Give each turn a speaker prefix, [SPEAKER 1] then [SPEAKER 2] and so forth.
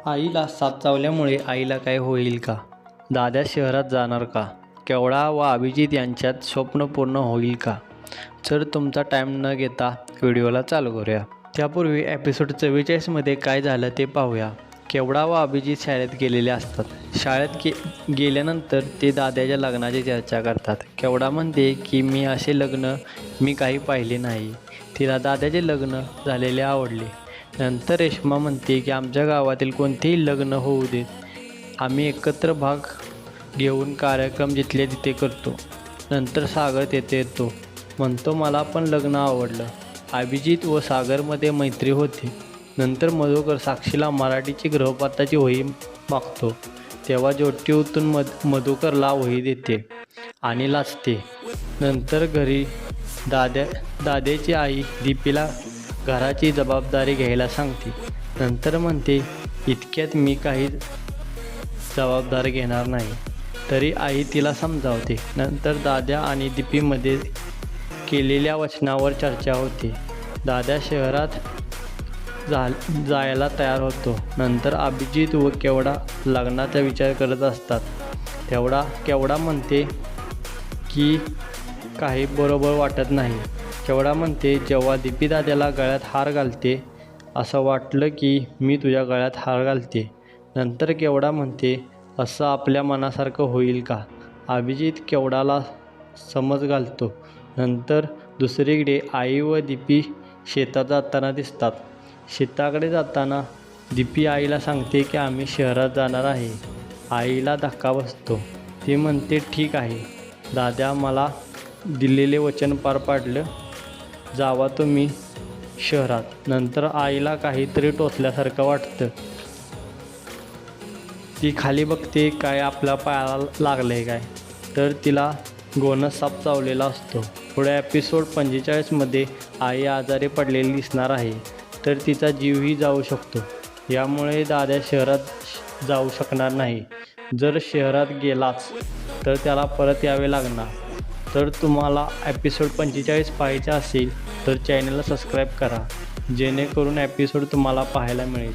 [SPEAKER 1] आईला साप चावल्यामुळे आईला काय होईल का? दाद्या शहरात जाणार का? केवढा व अभिजित यांच्यात स्वप्न पूर्ण होईल का? तर तुमचा टाईम न घेता व्हिडिओला चालू करूया. त्यापूर्वी एपिसोड 44मध्ये काय झालं ते पाहूया. केवढा व अभिजित शाळेत गेलेले असतात. शाळेत गेल्यानंतर ते दाद्याच्या लग्नाची चर्चा करतात. केवढा म्हणते की मी असे लग्न मी काही पाहिले नाही. तिला दाद्याचे लग्न झालेले आवडले. नंतर रेश्मा म्हणते की आमच्या गावातील कोणतेही लग्न होऊ देत, आम्ही एकत्र भाग घेऊन कार्यक्रम जिथले तिथे करतो. नंतर सागर तेथे येतो, म्हणतो मला पण लग्न आवडलं. अभिजित व सागरमध्ये मैत्री होते. नंतर मधुकर साक्षीला मराठीची गृहपाठाची वही मागतो, तेव्हा जोटी उतरून मधुकरला वही देते आणि लाजते. नंतर घरी दाद्याची आई दीपीला घराची जबाबदारी घ्यायला सांगते. नंतर म्हणते इतक्यात मी काही जबाबदारी घेणार नाही. तरी आई तिला समजावते. नंतर दाद्या आणि दीपीमध्ये केलेल्या वचनावर चर्चा होते. दाद्या शहरात जायला तयार होतो. नंतर अभिजित व केवढा लग्नाचा विचार करत असतात. केवढा म्हणते की काही बरोबर वाटत नाही. केवढा म्हणते जेव्हा दीपी दाद्याला गळ्यात हार घालते असं वाटलं की मी तुझ्या गळ्यात हार घालते. नंतर केवढा म्हणते असं आपल्या मनासारखं होईल का? अभिजित केवढाला समज घालतो. नंतर दुसरीकडे आई व दीपी शेतात जाताना दिसतात. शेताकडे जाताना दीपी आईला सांगते की आम्ही शहरात जाणार आहे. आईला धक्का बसतो. ती म्हणते ठीक आहे दाद्या, मला दिलेले वचन पार पाडलं, जावा तुम्ही शहरात. नंतर आईला काहीतरी टोचल्यासारखं वाटतं. ती खाली बघते, काय आपल्या पायाला लागलं काय, तर तिला गोनस साप चावलेला असतो. पुढे एपिसोड 45मध्ये आई आजारी पडलेली दिसणार आहे, तर तिचा जीवही जाऊ शकतो. यामुळे दाद्या शहरात जाऊ शकणार नाही. जर शहरात गेलाच तर त्याला परत यावे लागणार. तर तुम्हाला एपिसोड 45 पाहायचा असेल तर चॅनलला सबस्क्राईब करा, जेणेकरून एपिसोड तुम्हाला पाहायला मिळेल.